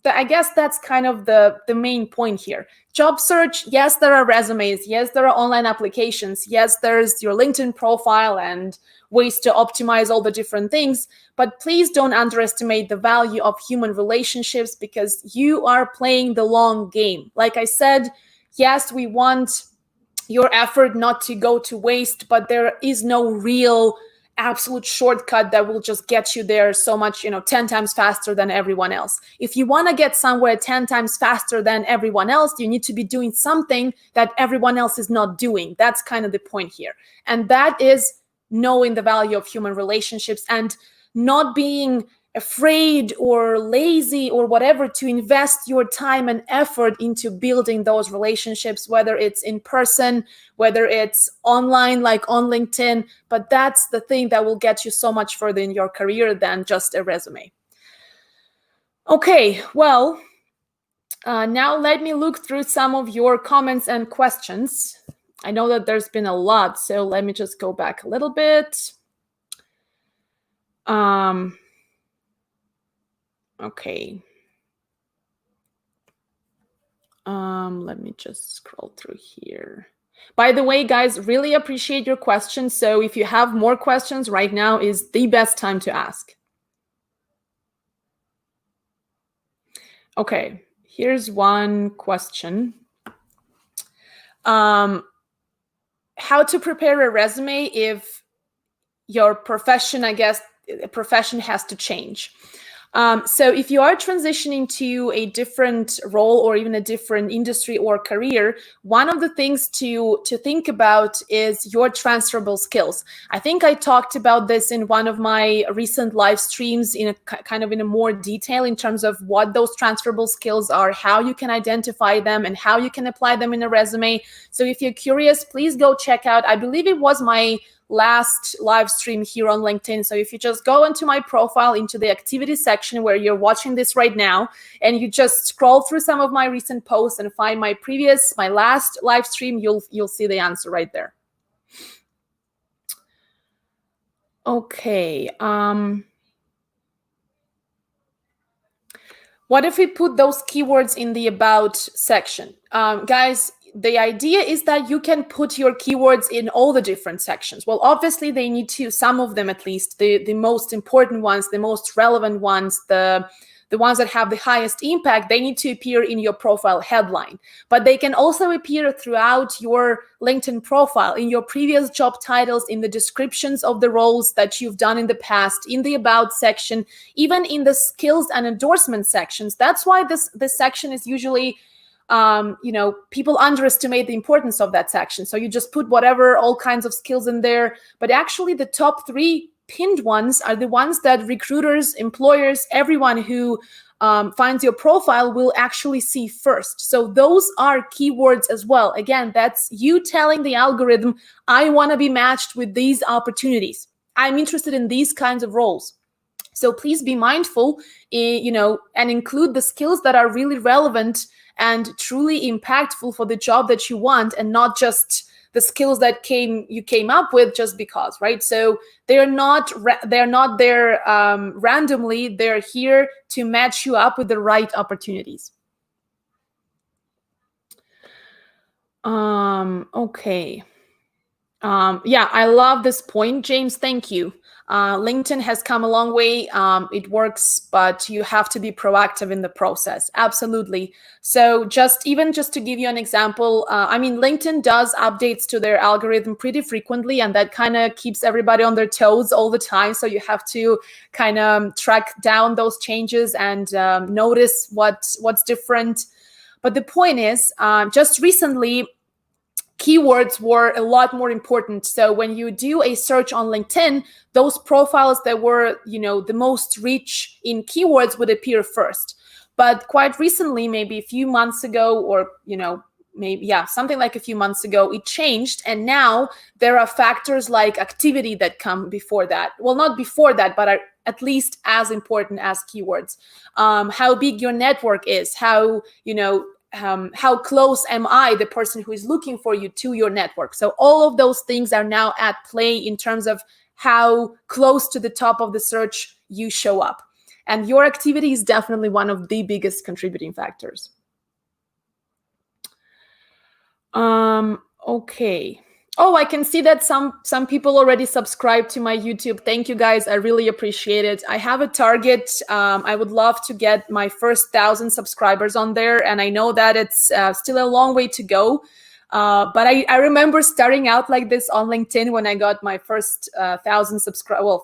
I guess that's kind of the main point here. Job search, yes, there are resumes. Yes, there are online applications. Yes, there's your LinkedIn profile and ways to optimize all the different things. But please don't underestimate the value of human relationships, because you are playing the long game. Like I said, yes, we want your effort not to go to waste, but there is no real absolute shortcut that will just get you there so much, 10 times faster than everyone else. If you want to get somewhere 10 times faster than everyone else, you need to be doing something that everyone else is not doing. That's kind of the point here. And that is knowing the value of human relationships and not being afraid or lazy or whatever to invest your time and effort into building those relationships, whether it's in person, whether it's online, like on LinkedIn. But that's the thing that will get you so much further in your career than just a resume. Okay, well, now let me look through some of your comments and questions. I know that there's been a lot, so let me just go back a little bit. Okay. Let me just scroll through here. By the way, guys, really appreciate your questions. So if you have more questions, right now is the best time to ask. Okay, here's one question. How to prepare a resume if your profession, profession has to change. So if you are transitioning to a different role or even a different industry or career, one of the things to think about is your transferable skills. I think I talked about this in one of my recent live streams in a kind of in a more detail in terms of what those transferable skills are, how you can identify them, and how you can apply them in a resume. So if you're curious, please go check out, I believe it was my last live stream here on LinkedIn. So if you just go into my profile, into the activities section where you're watching this right now, and you just scroll through some of my recent posts and find my last live stream, you'll see the answer right there. Okay. What if we put those keywords in the about section? Guys, the idea is that you can put your keywords in all the different sections. Well, obviously they need to, some of them at least, the most important ones, the most relevant ones, the ones that have the highest impact, they need to appear in your profile headline. But they can also appear throughout your LinkedIn profile, in your previous job titles, in the descriptions of the roles that you've done in the past, in the about section, even in the skills and endorsement sections. That's why this section is usually, people underestimate the importance of that section. So you just put all kinds of skills in there, but actually the top 3 pinned ones are the ones that recruiters, employers, everyone who finds your profile will actually see first. So those are keywords as well. Again, that's you telling the algorithm, I want to be matched with these opportunities. I'm interested in these kinds of roles. So please be mindful, and include the skills that are really relevant and truly impactful for the job that you want, and not just the skills that you came up with just because, right? So they're not there randomly. They're here to match you up with the right opportunities. Okay. Yeah, I love this point, James. Thank you. LinkedIn has come a long way. It works, but you have to be proactive in the process. Absolutely. So just to give you an example, LinkedIn does updates to their algorithm pretty frequently, and that kind of keeps everybody on their toes all the time. So you have to kind of track down those changes and notice what's different. But the point is, just recently, keywords were a lot more important. So when you do a search on LinkedIn, those profiles that were, the most rich in keywords would appear first. But quite recently, maybe a few months ago, or, something like a few months ago, it changed. And now there are factors like activity that come before that. Well, not before that, but are at least as important as keywords. How big your network is, how close am I, the person who is looking for you, to your network. So all of those things are now at play in terms of how close to the top of the search you show up. And your activity is definitely one of the biggest contributing factors. Okay. Oh, I can see that some people already subscribed to my YouTube. Thank you, guys. I really appreciate it. I have a target. I would love to get my first 1,000 subscribers on there. And I know that it's still a long way to go. But I remember starting out like this on LinkedIn when I got my first 1,000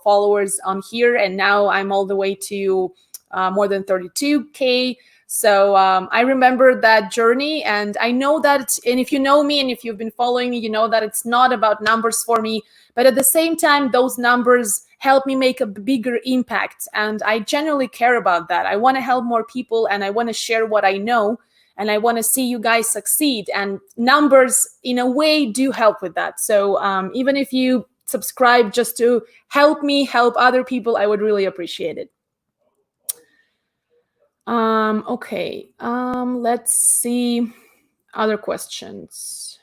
followers on here. And now I'm all the way to more than 32K. So I remember that journey, and I know that, and if you know me and if you've been following me, you know that it's not about numbers for me, but at the same time, those numbers help me make a bigger impact. And I genuinely care about that. I want to help more people, and I want to share what I know, and I want to see you guys succeed. And numbers, in a way, do help with that. So even if you subscribe just to help me help other people, I would really appreciate it. Okay. Let's see other questions.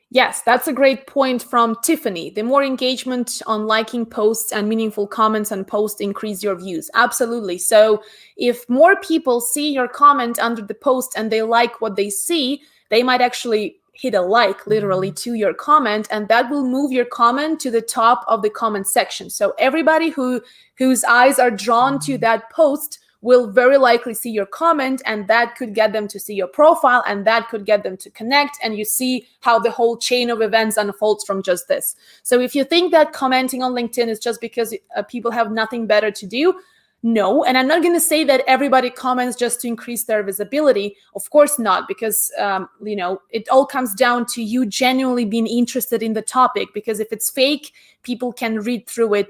Yes, that's a great point from Tiffany. The more engagement on liking posts and meaningful comments on posts increase your views. Absolutely. So if more people see your comment under the post and they like what they see, they might actually hit a like literally to your comment, and that will move your comment to the top of the comment section. So everybody whose eyes are drawn to that post will very likely see your comment, and that could get them to see your profile, and that could get them to connect, and you see how the whole chain of events unfolds from just this. So if you think that commenting on LinkedIn is just because people have nothing better to do, no. And I'm not going to say that everybody comments just to increase their visibility. Of course not, because it all comes down to you genuinely being interested in the topic, because if it's fake, people can read through it.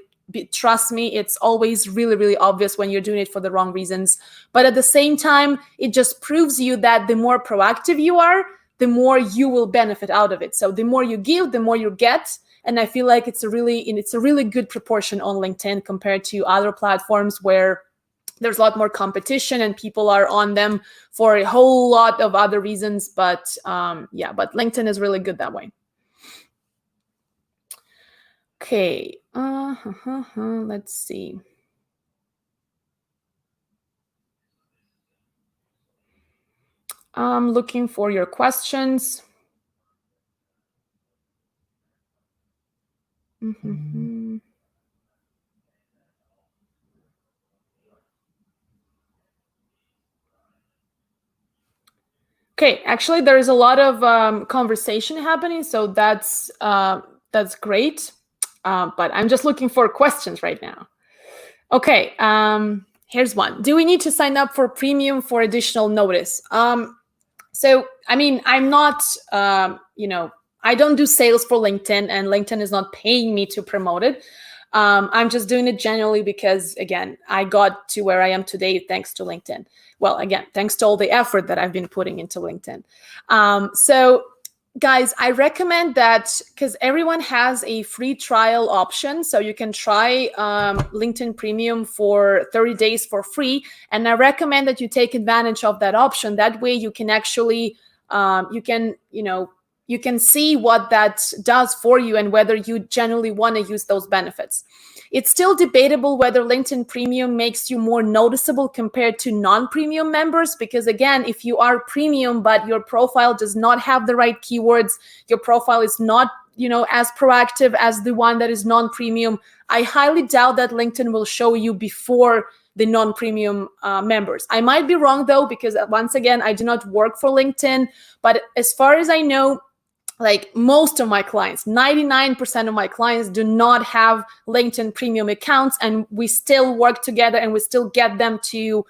Trust me, it's always really, really obvious when you're doing it for the wrong reasons. But at the same time, it just proves you that the more proactive you are, the more you will benefit out of it. So the more you give, the more you get. And I feel like it's a really good proportion on LinkedIn compared to other platforms where there's a lot more competition and people are on them for a whole lot of other reasons. But but LinkedIn is really good that way. Okay, let's see. I'm looking for your questions. Okay, actually, there is a lot of conversation happening, so that's great. But I'm just looking for questions right now. Okay, here's one. Do we need to sign up for premium for additional notice? So, I mean, I'm not, I don't do sales for LinkedIn, and LinkedIn is not paying me to promote it. I'm just doing it generally because, again, I got to where I am today thanks to LinkedIn. Well, again, thanks to all the effort that I've been putting into LinkedIn. So, guys, I recommend that because everyone has a free trial option. So you can try LinkedIn Premium for 30 days for free. And I recommend that you take advantage of that option. That way you can actually, you can see what that does for you and whether you generally want to use those benefits. It's still debatable whether LinkedIn Premium makes you more noticeable compared to non-premium members, because again, if you are premium but your profile does not have the right keywords, your profile is not, as proactive as the one that is non-premium, I highly doubt that LinkedIn will show you before the non-premium members. I might be wrong though, because once again, I do not work for LinkedIn, but as far as I know, like most of my clients, 99% of my clients do not have LinkedIn Premium accounts, and we still work together and we still get them to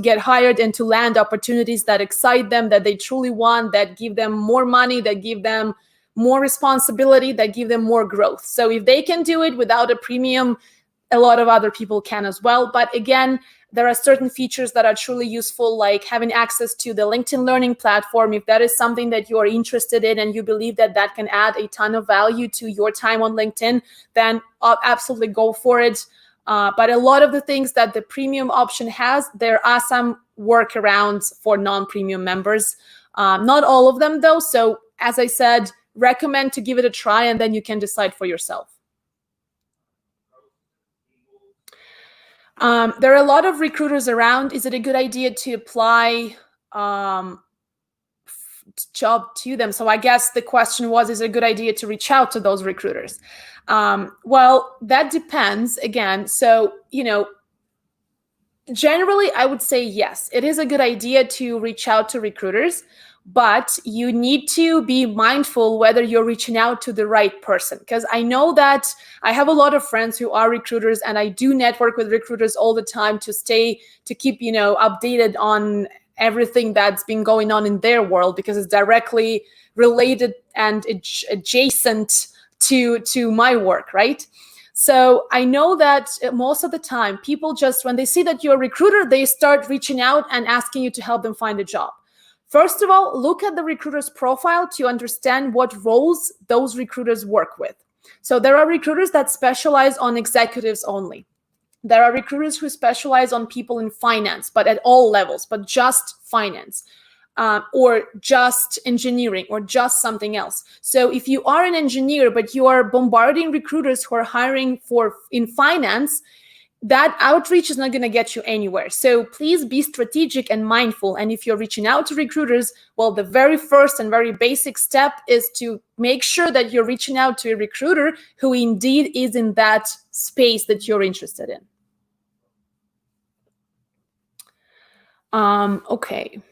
get hired and to land opportunities that excite them, that they truly want, that give them more money, that give them more responsibility, that give them more growth. So if they can do it without a premium, a lot of other people can as well. But again, there are certain features that are truly useful, like having access to the LinkedIn Learning platform. If that is something that you are interested in and you believe that that can add a ton of value to your time on LinkedIn, then absolutely go for it. But a lot of the things that the premium option has, there are some workarounds for non-premium members. Not all of them though. So as I said, recommend to give it a try and then you can decide for yourself. There are a lot of recruiters around. Is it a good idea to apply job to them? So I guess the question was, is it a good idea to reach out to those recruiters? Well, that depends again. So, generally, I would say yes, it is a good idea to reach out to recruiters, but you need to be mindful whether you're reaching out to the right person. Because I know that I have a lot of friends who are recruiters, and I do network with recruiters all the time to keep, updated on everything that's been going on in their world, because it's directly related and adjacent to my work, right? So I know that most of the time people just, when they see that you're a recruiter, they start reaching out and asking you to help them find a job. First of all, look at the recruiter's profile to understand what roles those recruiters work with. So there are recruiters that specialize on executives only. There are recruiters who specialize on people in finance, but at all levels, but just finance. Or just engineering, or just something else. So if you are an engineer, but you are bombarding recruiters who are hiring in finance, that outreach is not going to get you anywhere. So please be strategic and mindful. And if you're reaching out to recruiters, well, the very first and very basic step is to make sure that you're reaching out to a recruiter who indeed is in that space that you're interested in. Okay.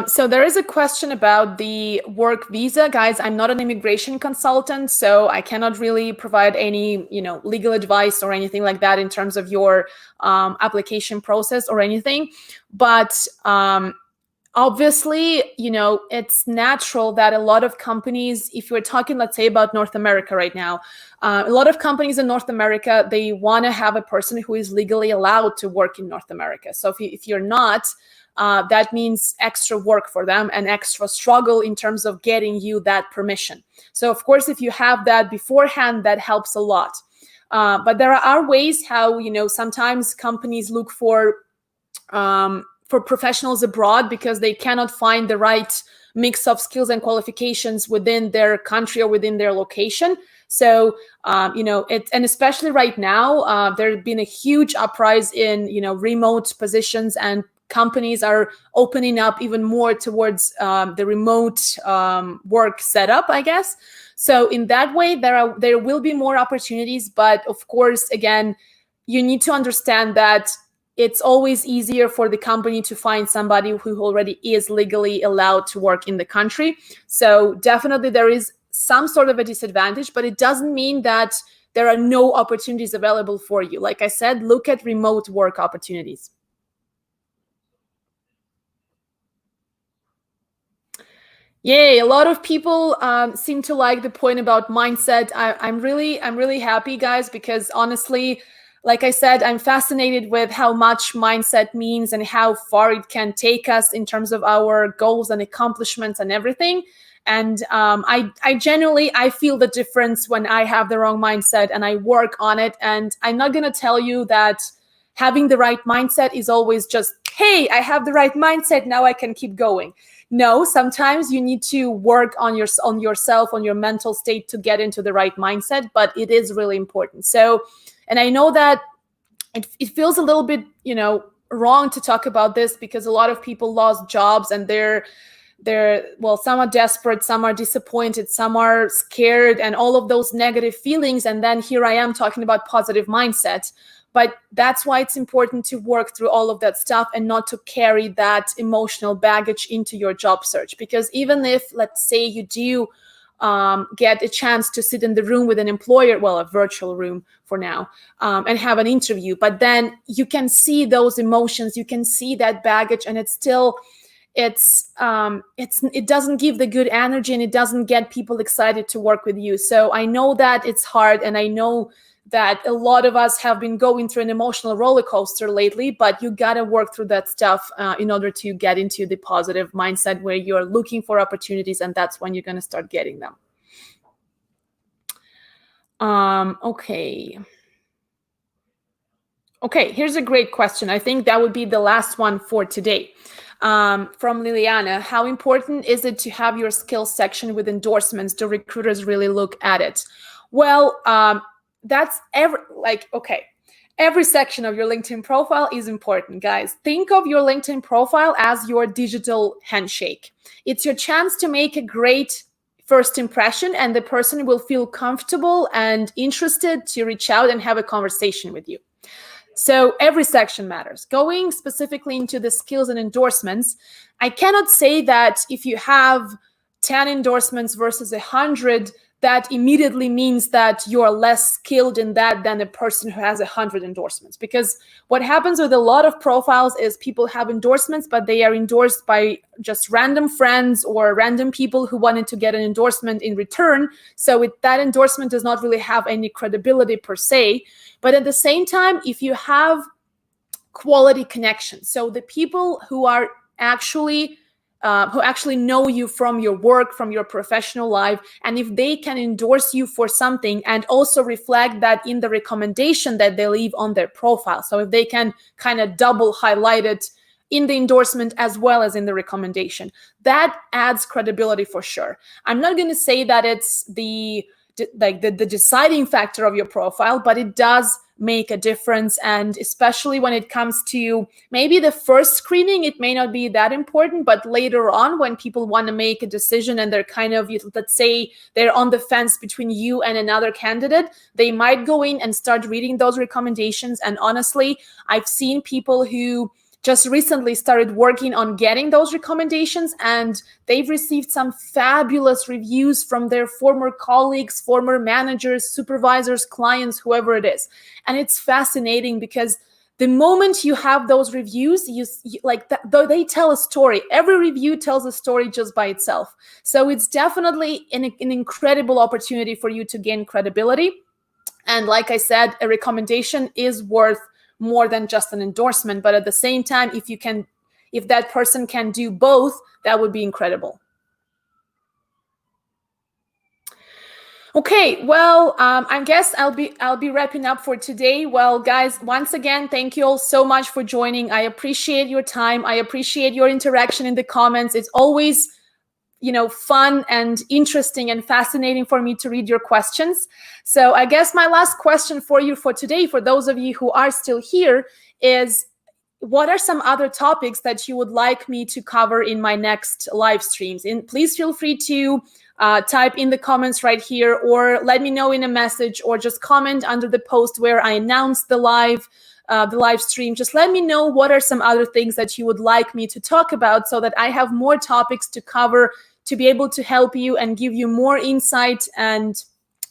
So there is a question about the work visa. Guys, I'm not an immigration consultant, so I cannot really provide any, legal advice or anything like that in terms of your application process or anything. But obviously, it's natural that a lot of companies, if you're talking, let's say, about North America right now, a lot of companies in North America, they want to have a person who is legally allowed to work in North America. So if you're not, that means extra work for them and extra struggle in terms of getting you that permission. So of course, if you have that beforehand, that helps a lot. But there are ways how, sometimes companies look for professionals abroad because they cannot find the right mix of skills and qualifications within their country or within their location. So, and especially right now, there's been a huge uprise in, remote positions, and companies are opening up even more towards the remote work setup, I guess. So in that way, there will be more opportunities. But of course, again, you need to understand that it's always easier for the company to find somebody who already is legally allowed to work in the country. So definitely there is some sort of a disadvantage, but it doesn't mean that there are no opportunities available for you. Like I said, look at remote work opportunities. Yay, a lot of people seem to like the point about mindset. I'm really happy, guys, because honestly, like I said, I'm fascinated with how much mindset means and how far it can take us in terms of our goals and accomplishments and everything. And I genuinely, I feel the difference when I have the wrong mindset and I work on it. And I'm not going to tell you that having the right mindset is always just, hey, I have the right mindset, now I can keep going. No, sometimes you need to work on yourself, on your mental state to get into the right mindset, but it is really important. So, and I know that it feels a little bit, wrong to talk about this because a lot of people lost jobs and they're well, some are desperate, some are disappointed, some are scared, and all of those negative feelings. And then here I am talking about positive mindset. But that's why it's important to work through all of that stuff and not to carry that emotional baggage into your job search. Because even if, let's say, you do get a chance to sit in the room with an employer, well, a virtual room for now, and have an interview, but then you can see those emotions, you can see that baggage, and it's still, it doesn't give the good energy and it doesn't get people excited to work with you. So I know that it's hard, and I know that a lot of us have been going through an emotional roller coaster lately, but you got to work through that stuff in order to get into the positive mindset where you're looking for opportunities, and that's when you're going to start getting them. Okay, here's a great question. I think that would be the last one for today. From Liliana, how important is it to have your skills section with endorsements? Do recruiters really look at it? Well, that's every section of your LinkedIn profile is important, guys. Think of your LinkedIn profile as your digital handshake. It's your chance to make a great first impression, and the person will feel comfortable and interested to reach out and have a conversation with you. So every section matters. Going specifically into the skills and endorsements, I cannot say that if you have 10 endorsements versus 100, that immediately means that you're less skilled in that than a person who has 100 endorsements. Because what happens with a lot of profiles is people have endorsements, but they are endorsed by just random friends or random people who wanted to get an endorsement in return. So that endorsement does not really have any credibility per se. But at the same time, if you have quality connections, so the people who are actually know you from your work, from your professional life, and if they can endorse you for something and also reflect that in the recommendation that they leave on their profile. So if they can kind of double highlight it in the endorsement as well as in the recommendation, that adds credibility for sure. I'm not going to say that it's the deciding factor of your profile, but it does make a difference. And especially when it comes to maybe the first screening, it may not be that important, but later on when people want to make a decision and they're kind of, let's say they're on the fence between you and another candidate, they might go in and start reading those recommendations. And honestly, I've seen people who just recently started working on getting those recommendations, and they've received some fabulous reviews from their former colleagues, former managers, supervisors, clients, whoever it is. And it's fascinating because the moment you have those reviews, they tell a story. Every review tells a story just by itself. So it's definitely an incredible opportunity for you to gain credibility. And like I said, a recommendation is worth more than just an endorsement. But at the same time, if you can if that person can do both, that would be incredible. Okay, well, I guess I'll be wrapping up for today. Well, guys, once again, thank you all so much for joining. I appreciate your time. I appreciate your interaction in the comments. It's always, fun and interesting and fascinating for me to read your questions. So I guess my last question for you for today, for those of you who are still here, is what are some other topics that you would like me to cover in my next live streams? And please feel free to type in the comments right here, or let me know in a message, or just comment under the post where I announce the live stream. Just let me know what are some other things that you would like me to talk about, so that I have more topics to cover to be able to help you and give you more insight and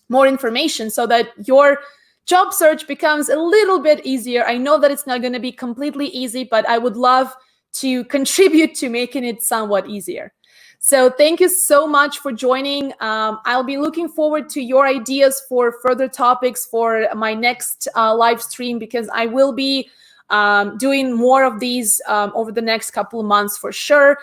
more information, so that your job search becomes a little bit easier. I know that it's not going to be completely easy, but I would love to contribute to making it somewhat easier. So thank you so much for joining. I'll be looking forward to your ideas for further topics for my next live stream, because I will be doing more of these over the next couple of months for sure.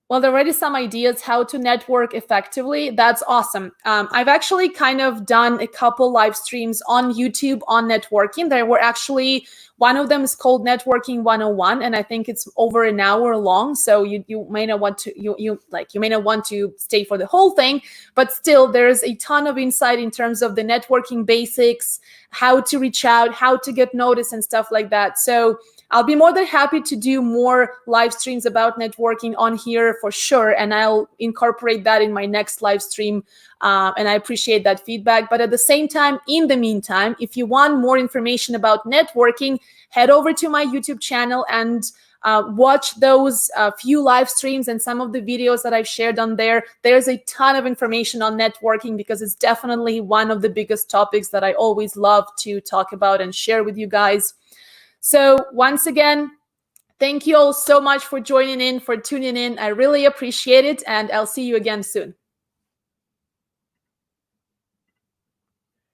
Well, there are already some ideas how to network effectively. That's awesome. I've actually kind of done a couple live streams on YouTube on networking. There were actually, one of them is called Networking 101, and I think it's over an hour long. So you may not want to you may not want to stay for the whole thing, but still there's a ton of insight in terms of the networking basics, how to reach out, how to get noticed, and stuff like that. So I'll be more than happy to do more live streams about networking on here for sure, and I'll incorporate that in my next live stream, and I appreciate that feedback. But at the same time, in the meantime, if you want more information about networking, head over to my YouTube channel and watch those few live streams and some of the videos that I've shared on there. There's a ton of information on networking, because it's definitely one of the biggest topics that I always love to talk about and share with you guys. So once again, thank you all so much for joining in, for tuning in. I really appreciate it, and I'll see you again soon.